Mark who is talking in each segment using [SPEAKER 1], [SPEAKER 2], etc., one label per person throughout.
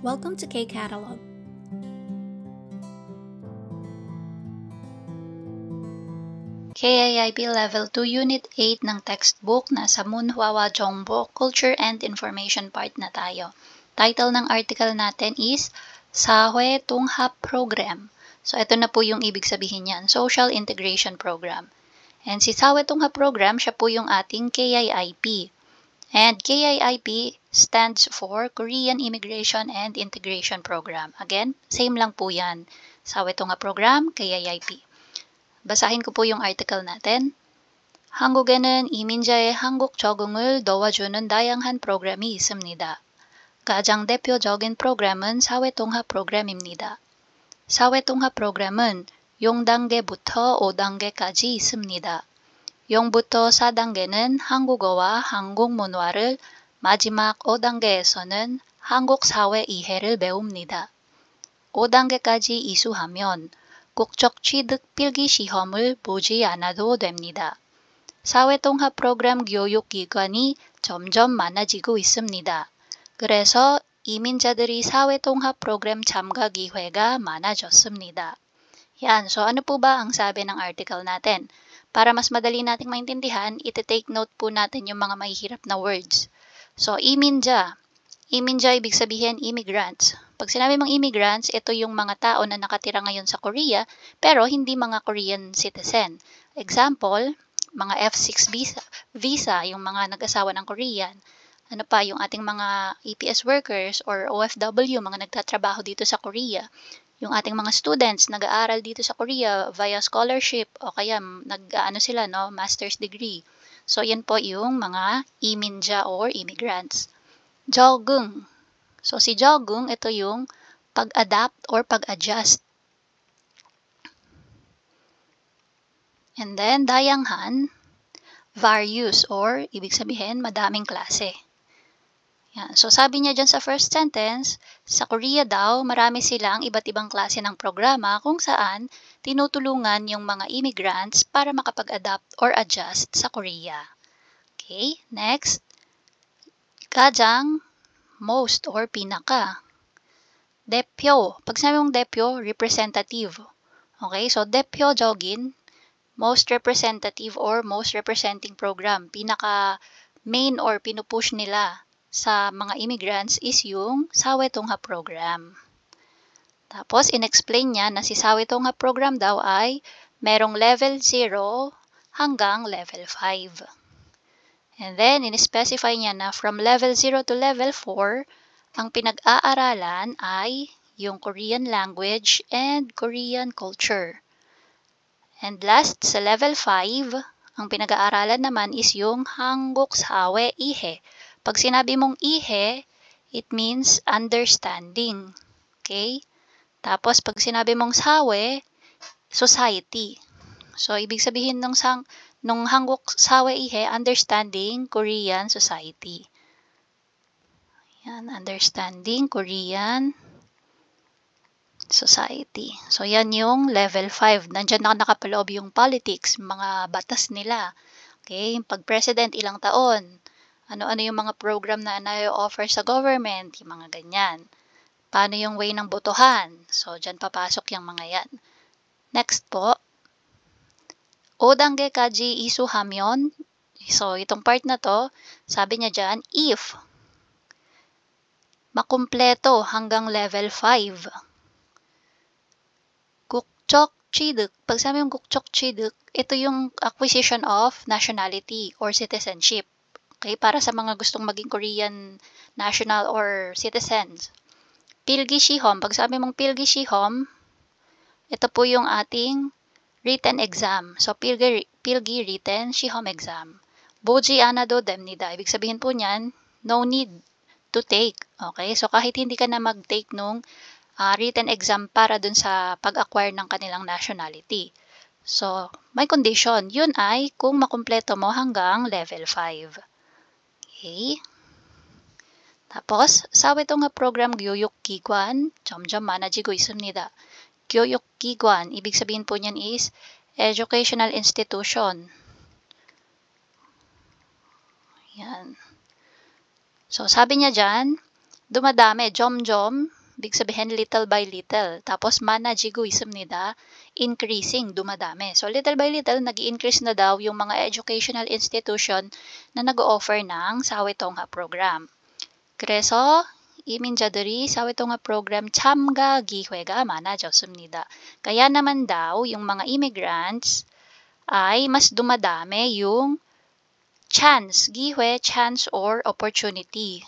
[SPEAKER 1] Welcome to K-Catalog.
[SPEAKER 2] KIIB Level 2 Unit 8 ng textbook na sa Munhwawa Jongbo Culture and Information part na tayo. Title ng article natin is Sawe Tunghap Program. So ito na po yung ibig sabihin niyan, Social Integration Program. And si Sawe Tunghap Program, siya po yung ating KIIP. And KIIP stands for Korean Immigration and Integration Program. Again, same lang po yan. Sawe Tunghap Program, KIIP. 바사힌 거 보용 article 나ten. 한국에는 이민자의 한국 적응을 도와주는 다양한 프로그램이 있습니다. 가장 대표적인 프로그램은 사회통합 프로그램입니다. 사회통합 프로그램은 0단계부터 5단계까지 있습니다. 0부터 4단계는 한국어와 한국 문화를, 마지막 5단계에서는 한국 사회 이해를 배웁니다. 5단계까지 이수하면 국적 취득 필기 시험을 보지 않아도 됩니다. 사회통합 프로그램 교육기관이 점점 많아지고 있습니다. 그래서 이민자들이 사회통합 프로그램 참가 기회가 많아졌습니다. Yan, so ano po ba ang sabi ng article natin? Para mas madali nating maintindihan, iti-take note po natin yung mga mahihirap na words. So, iminja. Iminja ibig sabihin immigrants. Pag sinabi mong immigrants, ito yung mga tao na nakatira ngayon sa Korea, pero hindi mga Korean citizen. Example, mga F6 visa, yung mga nag-asawa ng Korean. Ano pa, yung ating mga EPS workers or OFW, mga nagtatrabaho dito sa Korea. Yung ating mga students nag-aaral dito sa Korea via scholarship o kaya master's degree. So, yan po yung mga iminja or immigrants. Joggung. So, si joggung, ito yung pag-adapt or pag-adjust. And then, dayanghan, various or ibig sabihin, madaming klase. Yan. So, sabi niya dyan sa first sentence, sa Korea daw, marami silang iba't ibang klase ng programa kung saan tinutulungan yung mga immigrants para makapag-adapt or adjust sa Korea. Okay, next. Kajang, most or pinaka. Depyo. Pag sabi mong depyo, representative. Okay, so depyo jogin, most representative or most representing program. Pinaka main or pinupush nila sa mga immigrants is yung Sawe Tunghap Program. Tapos, in-explain niya na si Sawe Tunghap Program daw ay merong level 0 hanggang level 5. And then, in-specify niya na from level 0 to level 4, ang pinag-aaralan ay yung Korean language and Korean culture. And last, sa level 5, ang pinag-aaralan naman is yung Hanguk Sawe Ihe. Pag sinabi mong ihe, it means understanding. Okay? Tapos, pag sinabi mong sawe, society. So, ibig sabihin nung Hanguk Sawe Ihe, understanding Korean society. Yan, understanding Korean society. So, yan yung level 5. Nandiyan na nakapaloob yung politics, mga batas nila. Okay? Pag president, ilang taon. Ano-ano yung mga program na na-offer sa government, yung mga ganyan. Paano yung way ng botohan? So, dyan papasok yung mga yan. Next po, Odangge kaji isuhamyon. So, itong part na to, sabi niya dyan, if makumpleto hanggang level 5. Gukchok chiduk. Pag sabi yung gukchok chiduk, ito yung acquisition of nationality or citizenship. Okay, para sa mga gustong maging Korean national or citizens. Pilgi Shihom, pag sabi mong Pilgi Shihom, ito po yung ating written exam. So, Pilgi written, Shihom exam. Boji anado demnida. Ibig sabihin po niyan, no need to take. Okay, so kahit hindi ka na mag-take nung written exam para dun sa pag-acquire ng kanilang nationality. So, may condition. Yun ay kung makumpleto mo hanggang level 5. Okay. tapos, 사회 통합 프로그램 교육기관 점점 많아지고 있습니다. 교육기관, ibig sabihin po niyan is educational institution. Yan. So, sabi niya dyan, dumadami, 점점, ibig sabihin little by little. Tapos 많아지고 있습니다, increasing, dumadami. So little by little, nag-i-increase na daw yung mga educational institution na nag-o-offer ng 사회통합 program. 그래서 이민자들이 사회통합 program 참가 기회가 많아졌습니다. Kaya naman daw, yung mga immigrants ay mas dumadami yung chance, 기회, chance or opportunity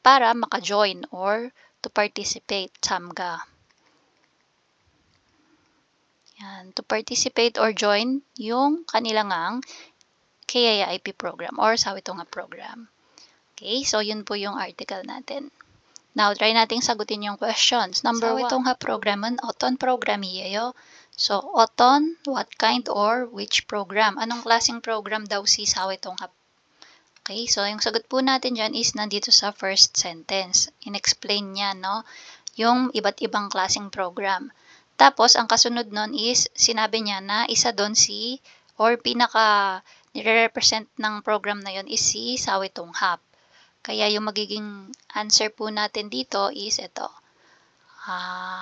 [SPEAKER 2] para maka-join or to participate, 참가. Yan, to participate or join yung kanilang KIIP program or 사회통합 program. Okay, so yun po yung article natin. Now, try nating sagutin yung questions. Number 1, 사회통합 program은 어떤 program이에요? So, 어떤, what kind, or which program? Anong klaseng program daw si 사회통합? Okay, so yung sagot po natin dyan is nandito sa first sentence. In-explain niya, no? Yung iba't ibang klaseng program. Tapos, ang kasunod nun is, sinabi niya na isa doon si, or pinaka nire-represent ng program na yon is si 사회통합. Kaya yung magiging answer po natin dito is ito.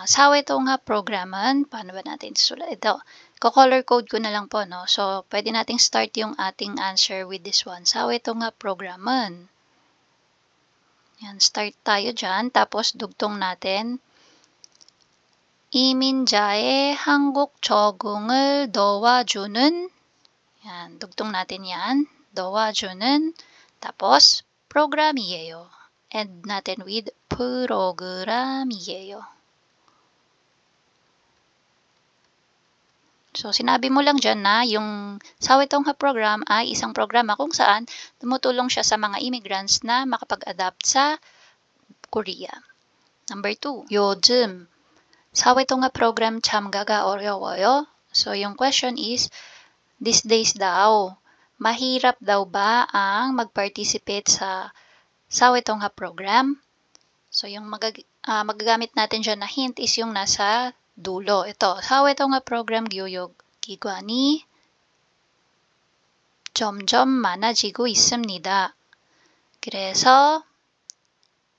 [SPEAKER 2] 사회통합 program은, paano ba natin sulat ito? Ko-color code ko na lang po, no? So, pwede nating start yung ating answer with this one. 사회통합 program은. Yan, start tayo dyan. Tapos, dugtong natin. 이민자의 한국 적응을 도와주는. Yan, dugtong natin yan. 도와주는. Tapos, program이에요. End natin with program이에요. So, sinabi mo lang dyan na yung 사회통합 program ay isang programa kung saan tumutulong siya sa mga immigrants na makapag-adapt sa Korea. Number 2, 요즘 사회통합 program 참가가 어려워요? So, yung question is, these days daw, mahirap daw ba ang mag-participate sa 사회통합 program? So, yung magagamit natin dyan na hint is yung nasa dulo. Ito, 사회통합 program 교육 기관이 점점 많아지고 있습니다. 그래서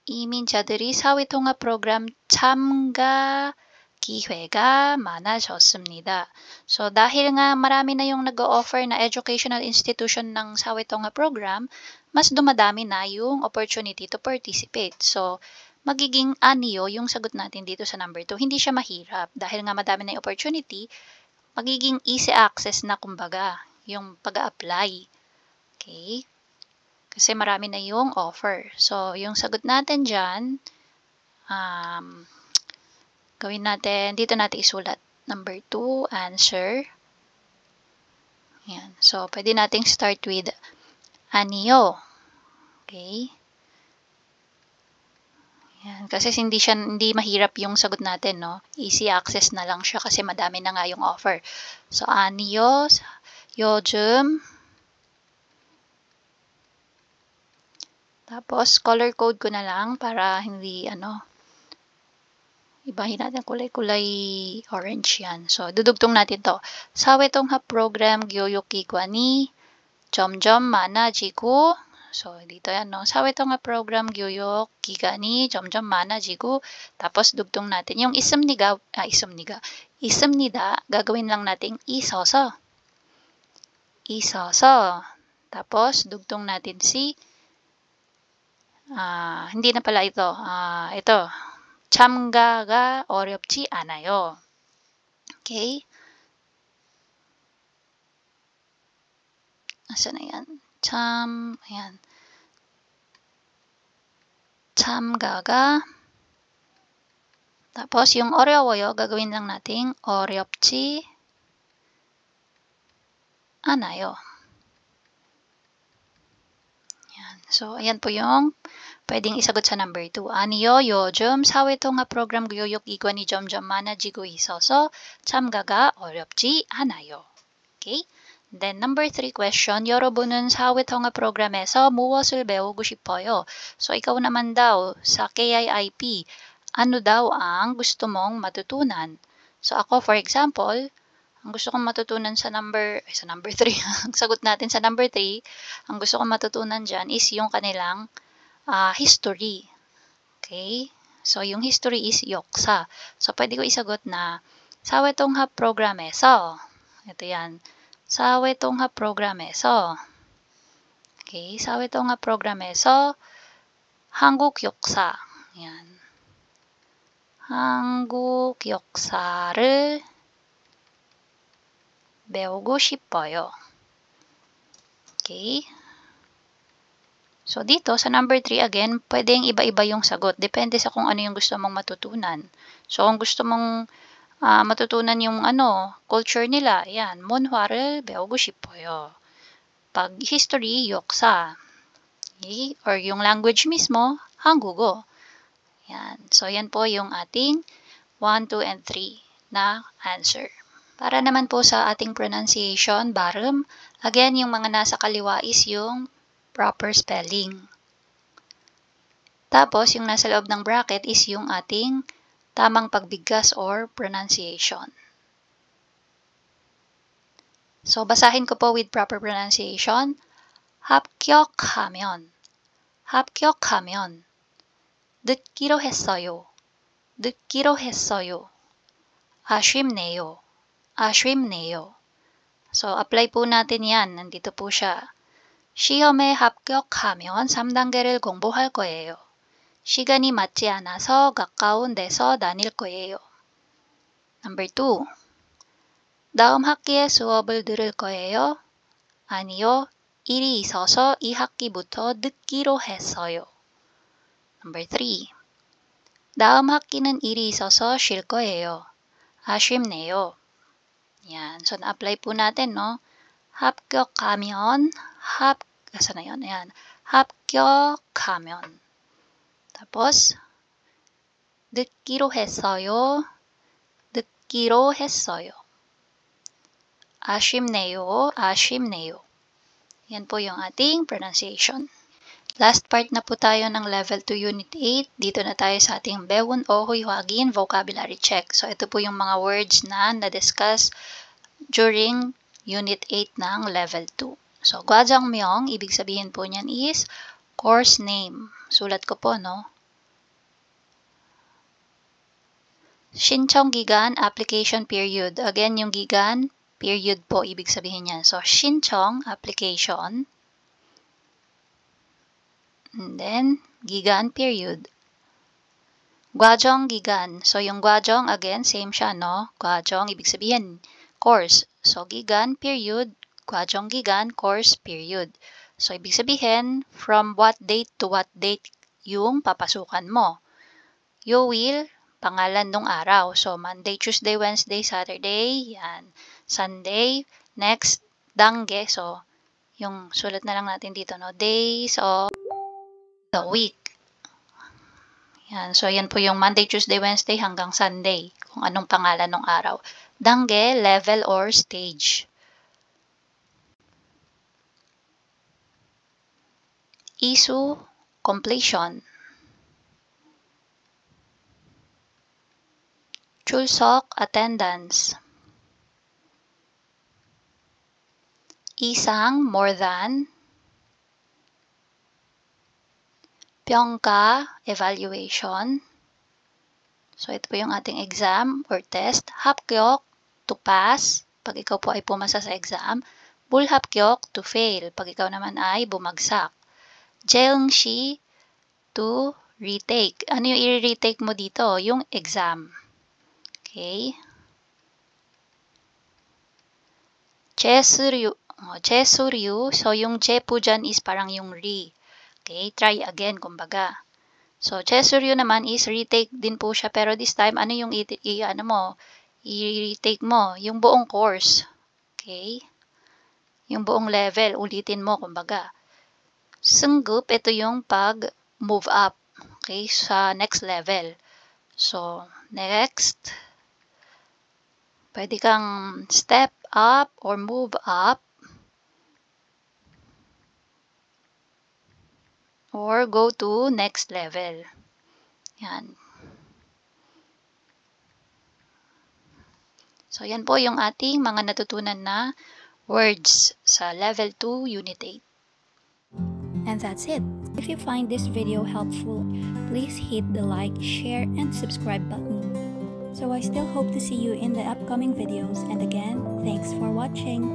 [SPEAKER 2] 이민자들이 사회통합 program 참가 기회가 많아졌습니다. So, dahil nga marami na yung nag-o-offer na educational institution ng 사회통합 program, mas dumadami na yung opportunity to participate. So, magiging aniyo yung sagot natin dito sa number 2. Hindi siya mahirap. Dahil nga madami na yung opportunity, magiging easy access na kumbaga yung pag-a-apply. Okay? Kasi marami na yung offer. So, yung sagot natin dyan, gawin natin, dito natin isulat. Number 2, answer. Yan. So, pwede nating start with aniyo. Okay? Yan. Kasi hindi mahirap yung sagot natin, no? Easy access na lang siya kasi madami na nga yung offer. So, aniyo, 요즘. Tapos, color code ko na lang para hindi, ibahin natin kulay-kulay orange yan. So, dudugtong natin to. 사회통합 program 교육기관이 점점 많아지고, so, dito yan, no? 사회통합 program 교육기관이 점점 많아지고, tapos dugtong natin yung 있습니다, gagawin lang nating 있어서. Tapos, dugtong natin si, hindi na pala ito, ito, 참가가 어렵지 않아요. Okay? Nasaan na yan? Ayan. 참가가. Tapos, yung 어려워요, gagawin lang nating 어렵지 않아요. Ayan. So, ayan po yung pwedeng isagot sa number 2. 아니요, 요즘 사회통합 program 교육 기관이 점점 많아지고 있어서 참가가 어렵지 않아요. Okay? Then number 3 question, 여러분은 사회통합 program에서 무엇을 배우고 싶어요? So, ikaw naman daw sa KIIP, ano daw ang gusto mong matutunan? So, ako for example, ang gusto kong matutunan sa number 3, ang sagot natin sa number 3, ang gusto kong matutunan dyan is yung kanilang history. Okay? So, yung history is 역사. So, pwede ko isagot na 사회통합 프로그램에서 ito yan. 사회통합 프로그램에서 okay, 사회통합 프로그램에서 한국 역사. yan. 한국 역사를 배우고 싶어요. Okay? So, dito, sa number 3, again, pwedeng iba-iba yung sagot. Depende sa kung ano yung gusto mong matutunan. So, kung gusto mong matutunan yung culture nila, yan, 문화를 배우고 싶어요. Pag history, 역사. Okay? Or yung language mismo, 한국어. Yan. So, yan po yung ating 1, 2, and 3 na answer. Para naman po sa ating pronunciation, 발음, again, yung mga nasa kaliwa is yung proper spelling. Tapos, yung nasa loob ng bracket is yung ating tamang pagbigkas or pronunciation. So, basahin ko po with proper pronunciation. 합격하면, 합격하면, 듣기로 했어요, 듣기로 했어요, 아쉽네요, 아쉽네요. So, apply po natin yan. Nandito po siya. 시험에 합격하면 3단계를 공부할 거예요. 시간이 맞지 않아서 가까운 데서 다닐 거예요. Number 2. 다음 학기에 수업을 들을 거예요. 아니요, 일이 있어서 이 학기부터 듣기로 했어요. Number 3. 다음 학기는 일이 있어서 쉴 거예요. 아쉽네요. Yan. So, na-apply po natin, no? 합격하면, saan na yun? Ayan. 합격하면. Tapos, 듣기로 했어요. 듣기로 했어요. 아쉽네요. 아쉽네요. Yan po yung ating pronunciation. Last part na po tayo ng Level 2 Unit 8. Dito na tayo sa ating 배운 어휘확인 vocabulary check. So, ito po yung mga words na na-discuss during Unit 8 ng Level 2. So, 과정명, ibig sabihin po niyan is course name. Sulat ko po, no? 신청기간, application period. Again, yung gigan, period po, ibig sabihin niyan. So, 신청, application. And then, gigan, period. 과정, gigan. So, yung 과정, again, same siya, no? 과정, ibig sabihin, course. So, gigan, period. 과정, gigan, course, period. So, ibig sabihin, from what date to what date yung papasukan mo. You will, pangalan nung araw. So, Monday, Tuesday, Wednesday, Saturday, yan. Sunday, next, dangge. So, yung sulat na lang natin dito, no? Days of the week. Yan. So, yan po yung Monday, Tuesday, Wednesday hanggang Sunday. Kung anong pangalan ng araw. Dangge, level or stage. Isu, completion. 출석, attendance. 이상, more than. 평가, evaluation. So, ito po yung ating exam or test. 합격, to pass, pag ikaw po ay pumasa sa exam. 불합격, to fail, pag ikaw naman ay bumagsak. 재응시, to retake. Ano yung i-retake mo dito? Yung exam. Okay. 재수료, 재수료. So, yung 제 po dyan is parang yung re. Okay, try again, kumbaga. So, 재수료 naman is retake din po siya. Pero this time, ano yung i-retake mo? Yung buong course. Okay. Yung buong level, ulitin mo, kumbaga. 승급, ito yung pag-move up. Okay, sa next level. So, next, pwede kang step up or move up or go to next level. Yan. So, yan po yung ating mga natutunan na words sa Level 2, Unit 8. And that's it. If you find this video helpful, please hit the like, share, and subscribe button. So I still hope to see you in the upcoming videos, and again, thanks for watching.